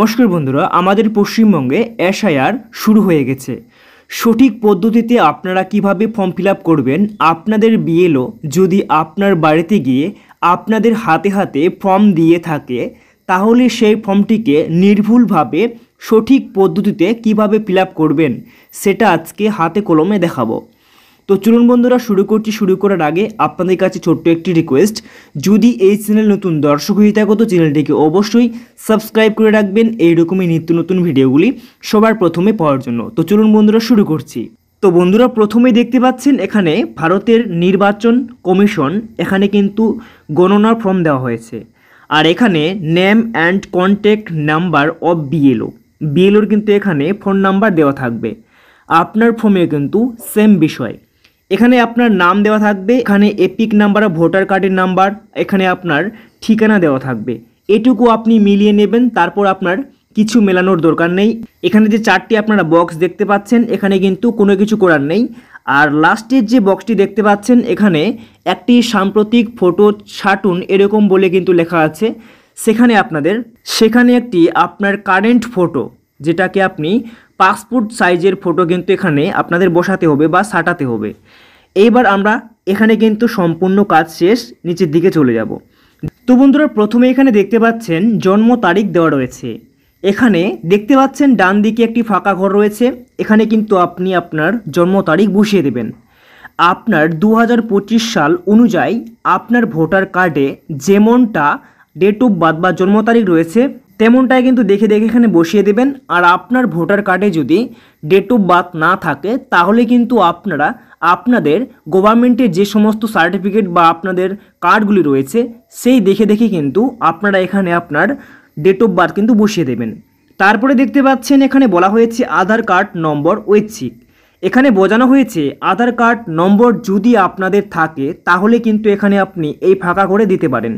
নমস্কার বন্ধুরা, আমাদের পশ্চিমবঙ্গে এসআইআর শুরু হয়ে গেছে। সঠিক পদ্ধতিতে আপনারা কিভাবে ফর্ম ফিল আপ করবেন, আপনাদের বিএলও যদি আপনার বাড়িতে গিয়ে আপনাদের হাতে হাতে ফর্ম দিয়ে থাকে, তাহলে সেই ফর্মটিকে নির্ভুলভাবে সঠিক পদ্ধতিতে কিভাবে ফিল আপ করবেন সেটা আজকে হাতে কলমে দেখাবো। তো চলুন বন্ধুরা, শুরু করার আগে আপনাদের কাছে ছোট্ট একটি রিকোয়েস্ট, যদি এই চ্যানেল নতুন দর্শক হয়ে থাকো তো চ্যানেলটিকে অবশ্যই সাবস্ক্রাইব করে রাখবেন এইরকমই নিত্য নতুন ভিডিওগুলি সবার প্রথমে পাওয়ার জন্য। তো চলুন বন্ধুরা, শুরু করছি। তো বন্ধুরা, প্রথমেই দেখতে পাচ্ছেন এখানে ভারতের নির্বাচন কমিশন এখানে কিন্তু গণনার ফর্ম দেওয়া হয়েছে। আর এখানে name and contact number of বিএলওর কিন্তু এখানে ফোন নাম্বার দেওয়া থাকবে। আপনার ফর্মে কিন্তু সেম বিষয়, এখানে আপনার নাম দেওয়া থাকবে, এখানে এপিক নাম্বার ভোটার কার্ডের নাম্বার, এখানে আপনার ঠিকানা দেওয়া থাকবে। এটুকু আপনি মিলিয়ে নেবেন, তারপর আপনার কিছু মেলানোর দরকার নেই। এখানে যে চারটি আপনারা বক্স দেখতে পাচ্ছেন এখানে কিন্তু কোনো কিছু করার নেই। আর লাস্টের যে বক্সটি দেখতে পাচ্ছেন এখানে একটি সাম্প্রতিক ফটো ছাটুন এরকম বলে কিন্তু লেখা আছে। সেখানে একটি আপনার কারেন্ট ফটো, যেটাকে আপনি পাসপোর্ট সাইজের ফটো কিন্তু এখানে আপনাদের বসাতে হবে বা সাটাতে হবে। এইবার আমরা এখানে কিন্তু সম্পূর্ণ কাজ শেষ, নিচের দিকে চলে যাব। তো বন্ধুরা, প্রথমে এখানে দেখতে পাচ্ছেন জন্ম তারিখ দেওয়া রয়েছে। এখানে দেখতে পাচ্ছেন ডান দিকে একটি ফাঁকা ঘর রয়েছে, এখানে কিন্তু আপনি আপনার জন্ম তারিখ বসিয়ে দেবেন। আপনার 2025 সাল অনুযায়ী আপনার ভোটার কার্ডে যেমনটা ডেট অফ বার্থ বা জন্ম তারিখ রয়েছে তেমনটাই কিন্তু দেখে এখানে বসিয়ে দেবেন। আর আপনার ভোটার কার্ডে যদি ডেট অফ বার্থ না থাকে তাহলে কিন্তু আপনারা আপনাদের গভর্নমেন্টের যে সমস্ত সার্টিফিকেট বা আপনাদের কার্ডগুলি রয়েছে সেই দেখে কিন্তু আপনারা এখানে আপনার ডেট অফ বার্থ কিন্তু বসিয়ে দেবেন। তারপরে দেখতে পাচ্ছেন এখানে বলা হয়েছে আধার কার্ড নম্বর ঐচ্ছিক। এখানে বোঝানো হয়েছে আধার কার্ড নম্বর যদি আপনাদের থাকে তাহলে কিন্তু এখানে আপনি এই ফাঁকা করে দিতে পারেন।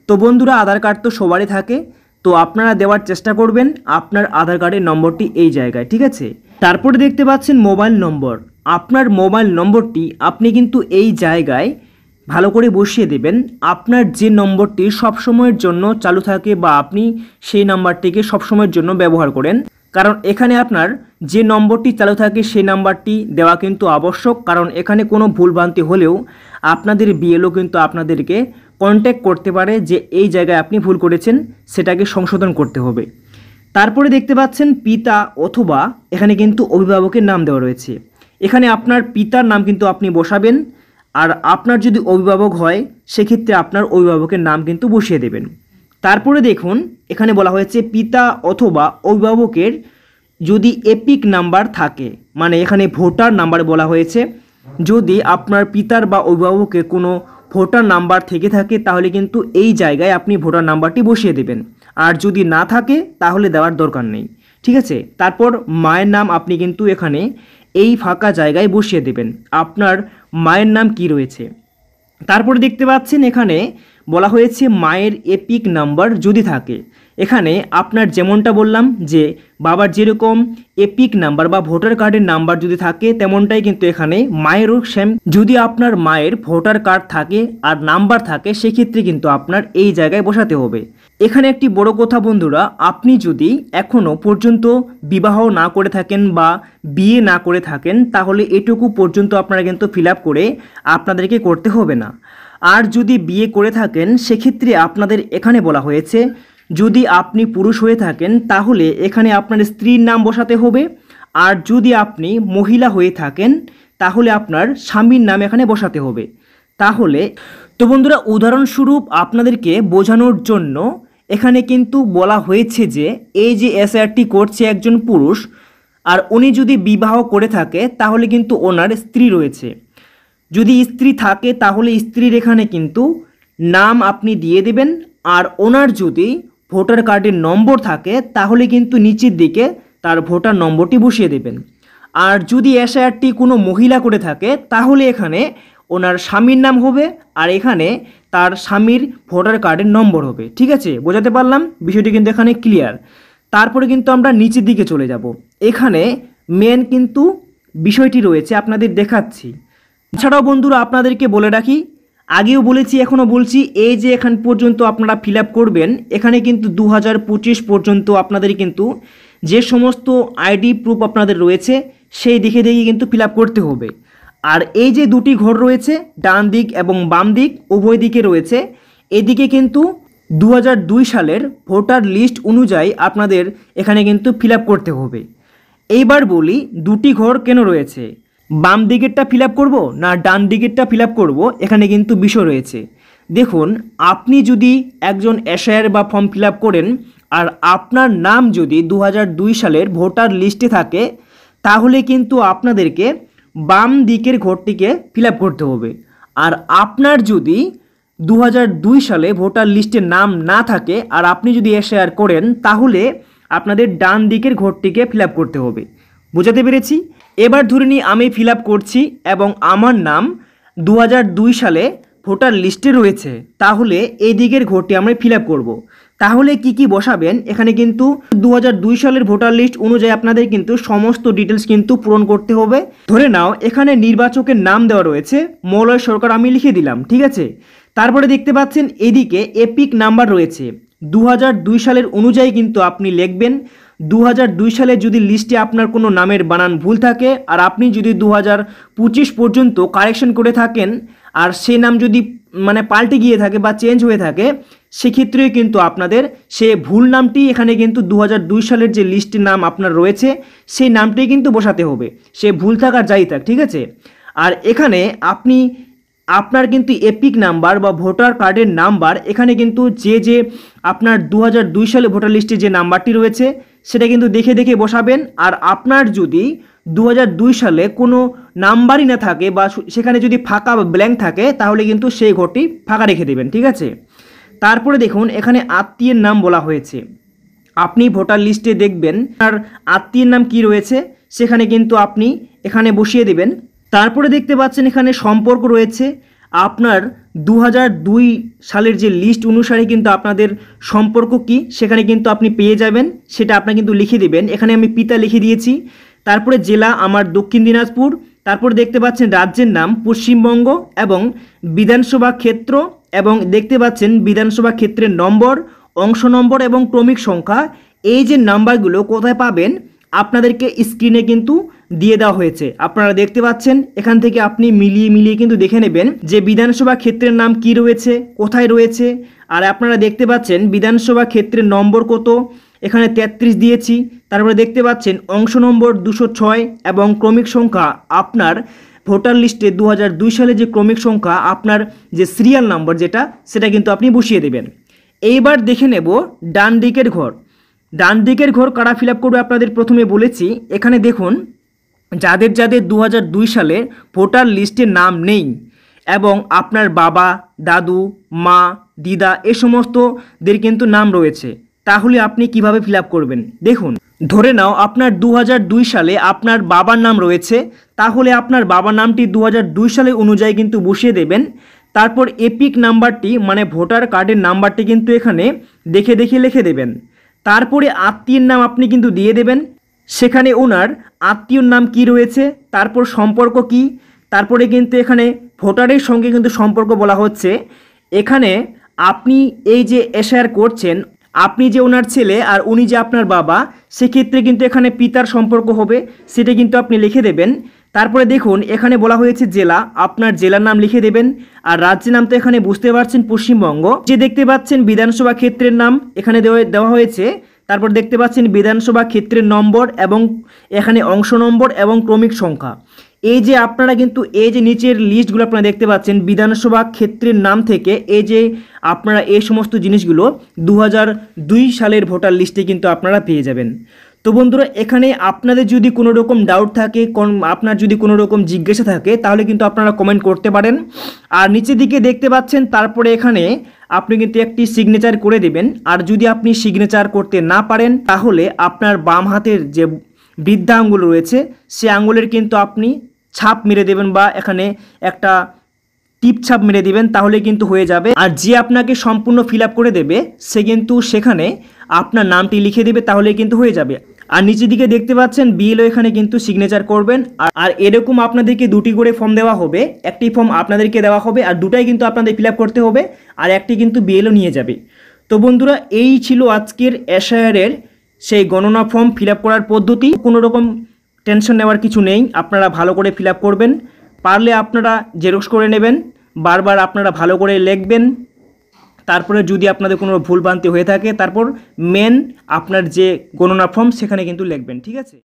তো বন্ধুরা, আধার কার্ড তো সবারই থাকে, তো আপনারা দেওয়ার চেষ্টা করবেন আপনার আধার কার্ডের নম্বরটি এই জায়গায়, ঠিক আছে। তারপরে দেখতে পাচ্ছেন মোবাইল নম্বর, আপনার মোবাইল নম্বরটি আপনি কিন্তু এই জায়গায় ভালো করে বসিয়ে দেবেন। আপনার যে নম্বরটি সবসময়ের জন্য চালু থাকে বা আপনি সেই নাম্বারটিকে সবসময়ের জন্য ব্যবহার করেন, কারণ এখানে আপনার যে নম্বরটি চালু থাকে সেই নাম্বারটি দেওয়া কিন্তু আবশ্যক, কারণ এখানে কোনো ভুলভ্রান্তি হলেও আপনাদের বিএলও কিন্তু আপনাদেরকে কন্ট্যাক্ট করতে পারে যে এই জায়গায় আপনি ভুল করেছেন, সেটাকে সংশোধন করতে হবে। তারপরে দেখতে পাচ্ছেন পিতা অথবা এখানে কিন্তু অভিভাবকের নাম দেওয়া রয়েছে। এখানে আপনার পিতার নাম কিন্তু আপনি বসাবেন, আর আপনার যদি অভিভাবক হয় সেক্ষেত্রে আপনার অভিভাবকের নাম কিন্তু বসিয়ে দেবেন। তারপরে দেখুন এখানে বলা হয়েছে পিতা অথবা অভিভাবকের যদি এপিক নাম্বার থাকে, মানে এখানে ভোটার নাম্বার বলা হয়েছে, যদি আপনার পিতার বা অভিভাবকের কোনো ভোটার নাম্বার থেকে থাকে তাহলে কিন্তু এই জায়গায় আপনি ভোটার নাম্বারটি বসিয়ে দেবেন, আর যদি না থাকে তাহলে দেওয়ার দরকার নেই, ঠিক আছে। তারপর মায়ের নাম আপনি কিন্তু এখানে এই ফাঁকা জায়গায় বসিয়ে দেবেন, আপনার মায়ের নাম কি রয়েছে। তারপরে দেখতে পাচ্ছেন এখানে বলা হয়েছে মায়ের এপিক নাম্বার যদি থাকে, এখানে আপনার যেমনটা বললাম যে বাবার যেরকম এপিক নাম্বার বা ভোটার কার্ডের নাম্বার যদি থাকে তেমনটাই কিন্তু এখানে মায়েরও সেম। যদি আপনার মায়ের ভোটার কার্ড থাকে আর নাম্বার থাকে সেক্ষেত্রে কিন্তু আপনার এই জায়গায় বসাতে হবে। এখানে একটি বড় কথা বন্ধুরা, আপনি যদি এখনও পর্যন্ত বিবাহ না করে থাকেন বা বিয়ে না করে থাকেন তাহলে এটুকু পর্যন্ত আপনারা কিন্তু ফিল আপ করে আপনাদেরকে করতে হবে না। আর যদি বিয়ে করে থাকেন সেক্ষেত্রে আপনাদের এখানে বলা হয়েছে যদি আপনি পুরুষ হয়ে থাকেন তাহলে এখানে আপনার স্ত্রীর নাম বসাতে হবে, আর যদি আপনি মহিলা হয়ে থাকেন তাহলে আপনার স্বামীর নাম এখানে বসাতে হবে। তাহলে তো বন্ধুরা, উদাহরণস্বরূপ আপনাদেরকে বোঝানোর জন্য এখানে কিন্তু বলা হয়েছে যে এই যে এসআইআরটি করছে একজন পুরুষ, আর উনি যদি বিবাহ করে থাকে তাহলে কিন্তু ওনার স্ত্রী রয়েছে। যদি স্ত্রী থাকে তাহলে স্ত্রীর এখানে কিন্তু নাম আপনি দিয়ে দেবেন, আর ওনার যদি ভোটার কার্ডের নম্বর থাকে তাহলে কিন্তু নিচের দিকে তার ভোটার নম্বরটি বসিয়ে দেবেন। আর যদি এসআইআরটি কোনো মহিলা করে থাকে তাহলে এখানে ওনার স্বামীর নাম হবে, আর এখানে তার স্বামীর ভোটার কার্ডের নম্বর হবে, ঠিক আছে। বোঝাতে পারলাম বিষয়টি কিন্তু এখানে ক্লিয়ার। তারপরে কিন্তু আমরা নিচের দিকে চলে যাব। এখানে মেন কিন্তু বিষয়টি রয়েছে আপনাদের দেখাচ্ছি। এছাড়াও বন্ধুরা আপনাদেরকে বলে রাখি, আগেও বলেছি এখনও বলছি, এই যে এখান পর্যন্ত আপনারা ফিল আপ করবেন, এখানে কিন্তু 2025 পর্যন্ত আপনাদের কিন্তু যে সমস্ত আইডি প্রুফ আপনাদের রয়েছে সেই দেখে দেখে কিন্তু ফিল আপ করতে হবে। আর এই যে দুটি ঘর রয়েছে ডান দিক এবং বাম দিক উভয় দিকে রয়েছে, এদিকে কিন্তু 2002 সালের ভোটার লিস্ট অনুযায়ী আপনাদের এখানে কিন্তু ফিল আপ করতে হবে। এইবার বলি দুটি ঘর কেন রয়েছে, বাম দিকেরটা ফিল আপ করবো না ডান দিকেরটা ফিল আপ করবো, এখানে কিন্তু বিষয় রয়েছে। দেখুন, আপনি যদি একজন এসআইআর বা ফর্ম ফিল আপ করেন আর আপনার নাম যদি 2002 সালের ভোটার লিস্টে থাকে, তাহলে কিন্তু আপনাদেরকে বাম দিকের ঘরটিকে ফিল আপ করতে হবে। আর আপনার যদি 2002 সালে ভোটার লিস্টে নাম না থাকে আর আপনি যদি এসআইআর করেন, তাহলে আপনাদের ডান দিকের ঘরটিকে ফিল আপ করতে হবে। বোঝাতে পেরেছি? এবার ধরে নিই আমি ফিল আপ করছি এবং আমার নাম 2002 সালে ভোটার লিস্টে রয়েছে, তাহলে এই দিকের ঘরটি আমরা ফিল আপ করবো। তাহলে কি কি বসাবেন, এখানে কিন্তু 2002 সালের ভোটার লিস্ট অনুযায়ী আপনাদের কিন্তু সমস্ত ডিটেলস কিন্তু পূরণ করতে হবে। ধরে নাও এখানে নির্বাচকের নাম দেওয়া রয়েছে মলয় সরকার, আমি লিখে দিলাম, ঠিক আছে। তারপরে দেখতে পাচ্ছেন এদিকে এপিক নাম্বার রয়েছে 2002 সালের অনুযায়ী কিন্তু আপনি লিখবেন। 2002 সালে যদি লিস্টে আপনার কোনো নামের বানান ভুল থাকে আর আপনি যদি 2025 পর্যন্ত কারেকশন করে থাকেন আর সেই নাম যদি মানে পাল্টে গিয়ে থাকে বা চেঞ্জ হয়ে থাকে, সেক্ষেত্রেও কিন্তু আপনাদের সে ভুল নামটি এখানে কিন্তু 2002 সালের যে লিস্টের নাম আপনার রয়েছে সেই নামটি কিন্তু বসাতে হবে, সে ভুল থাক আর যাই থাক, ঠিক আছে। আর এখানে আপনি আপনার কিন্তু এপিক নাম্বার বা ভোটার কার্ডের নাম্বার এখানে কিন্তু যে আপনার 2002 সালে ভোটার লিস্টে যে নাম্বারটি রয়েছে সেটা কিন্তু দেখে দেখে বসাবেন। আর আপনার যদি 2002 সালে কোনো নাম্বারই না থাকে বা সেখানে যদি ফাঁকা বা ব্ল্যাঙ্ক থাকে, তাহলে কিন্তু সেই ঘরটি ফাঁকা রেখে দেবেন, ঠিক আছে। তারপরে দেখুন এখানে আত্মীয়ের নাম বলা হয়েছে, আপনি ভোটার লিস্টে দেখবেন আর আত্মীয়ের নাম কি রয়েছে সেখানে কিন্তু আপনি এখানে বসিয়ে দেবেন। তারপরে দেখতে পাচ্ছেন এখানে সম্পর্ক রয়েছে, আপনার 2002 সালের যে লিস্ট অনুসারে কিন্তু আপনাদের সম্পর্ক কি সেখানে কিন্তু আপনি পেয়ে যাবেন, সেটা আপনার কিন্তু লিখে দেবেন। এখানে আমি পিতা লিখে দিয়েছি। তারপরে জেলা আমার দক্ষিণ দিনাজপুর, তারপর দেখতে পাচ্ছেন রাজ্যের নাম পশ্চিমবঙ্গ এবং বিধানসভা ক্ষেত্র, এবং দেখতে পাচ্ছেন বিধানসভা ক্ষেত্রের নম্বর, অংশ নম্বর এবং ক্রমিক সংখ্যা। এই যে নাম্বারগুলো কোথায় পাবেন আপনাদেরকে স্ক্রিনে কিন্তু দিয়ে দেওয়া হয়েছে, আপনারা দেখতে পাচ্ছেন। এখান থেকে আপনি মিলিয়ে কিন্তু দেখে নেবেন যে বিধানসভা ক্ষেত্রের নাম কি রয়েছে, কোথায় রয়েছে। আর আপনারা দেখতে পাচ্ছেন বিধানসভা ক্ষেত্রের নম্বর কত, এখানে 33 দিয়েছি। তারপরে দেখতে পাচ্ছেন অংশ নম্বর 206 এবং ক্রমিক সংখ্যা আপনার ভোটার লিস্টে 2002 সালে যে ক্রমিক সংখ্যা আপনার যে সিরিয়াল নাম্বার যেটা, সেটা কিন্তু আপনি বসিয়ে দেবেন। এইবার দেখে নেব ডান দিকের ঘর। ডান দিকের ঘর কারা ফিল আপ করবে আপনাদের প্রথমে বলেছি। এখানে দেখুন যাদের যাদের 2002 সালে ভোটার লিস্টে নাম নেই এবং আপনার বাবা, দাদু, মা, দিদা এ সমস্তদের কিন্তু নাম রয়েছে, তাহলে আপনি কিভাবে ফিল আপ করবেন দেখুন। ধরে নাও আপনার 2002 সালে আপনার বাবার নাম রয়েছে, তাহলে আপনার বাবার নামটি 2002 সালে অনুযায়ী কিন্তু বসিয়ে দেবেন। তারপর এপিক নাম্বারটি মানে ভোটার কার্ডের নাম্বারটি কিন্তু এখানে দেখে দেখে লিখে দেবেন। তারপরে আত্মীয়ের নাম আপনি কিন্তু দিয়ে দেবেন, সেখানে ওনার আত্মীয়র নাম কি রয়েছে, তারপর সম্পর্ক কি, তারপরে কিন্তু এখানে ভোটারের সঙ্গে কিন্তু সম্পর্ক বলা হচ্ছে। এখানে আপনি এই যে এসআইআর করছেন, আপনি যে ওনার ছেলে আর উনি যে আপনার বাবা, সেক্ষেত্রে কিন্তু এখানে পিতার সম্পর্ক হবে, সেটা কিন্তু আপনি লিখে দেবেন। তারপরে দেখুন এখানে বলা হয়েছে জেলা, আপনার জেলার নাম লিখে দেবেন। আর রাজ্যের নাম তো এখানে বুঝতে পারছেন পশ্চিমবঙ্গ। যে দেখতে পাচ্ছেন বিধানসভা ক্ষেত্রের নাম এখানে দেওয়া হয়েছে। তারপর দেখতে পাচ্ছেন বিধানসভা ক্ষেত্রের নম্বর এবং এখানে অংশ নম্বর এবং ক্রমিক সংখ্যা। এই যে আপনারা কিন্তু এই যে নিচের লিস্টগুলো আপনারা দেখতে পাচ্ছেন বিধানসভা ক্ষেত্রের নাম থেকে, এই যে আপনারা এই সমস্ত জিনিসগুলো 2002 সালের ভোটার লিস্টে কিন্তু আপনারা পেয়ে যাবেন। তো বন্ধুরা, এখানে আপনাদের যদি কোনো রকম ডাউট থাকে, আপনার যদি কোনো রকম জিজ্ঞাসা থাকে, তাহলে কিন্তু আপনারা কমেন্ট করতে পারেন। আর নিচের দিকে দেখতে পাচ্ছেন তারপরে এখানে আপনি কিন্তু একটি সিগনেচার করে দেবেন। আর যদি আপনি সিগনেচার করতে না পারেন, তাহলে আপনার বাম হাতের যে বৃদ্ধা আঙ্গুল রয়েছে সে আঙ্গুলের কিন্তু আপনি ছাপ মেরে দেবেন বা এখানে একটা টিপ ছাপ মেরে দিবেন, তাহলে কিন্তু হয়ে যাবে। আর যে আপনাকে সম্পূর্ণ ফিল আপ করে দেবে সে কিন্তু সেখানে আপনার নামটি লিখে দেবে, তাহলে কিন্তু হয়ে যাবে। আর নিচের দিকে দেখতে পাচ্ছেন বিএলও এখানে কিন্তু সিগনেচার করবেন। আর এরকম আপনাদেরকে দুটি করে ফর্ম দেওয়া হবে, একটি ফর্ম আপনাদেরকে দেওয়া হবে আর দুটাই কিন্তু আপনাদের ফিল আপ করতে হবে, আর একটি কিন্তু বিএলও নিয়ে যাবে। তো বন্ধুরা, এই ছিল আজকের এসআইআরের সেই গণনা ফর্ম ফিল আপ করার পদ্ধতি। কোনো রকম টেনশন নেওয়ার কিছু নেই, আপনারা ভালো করে ফিল আপ করবেন, পারলে আপনারা জেরক্স করে নেবেন, বারবার আপনারা ভালো করে লিখবেন। তারপরে যদি আপনাদের কোনো ভুলভ্রান্তি হয়ে থাকে তারপর মেন আপনার যে গণনা ফর্ম সেখানে কিন্তু লিখবেন, ঠিক আছে।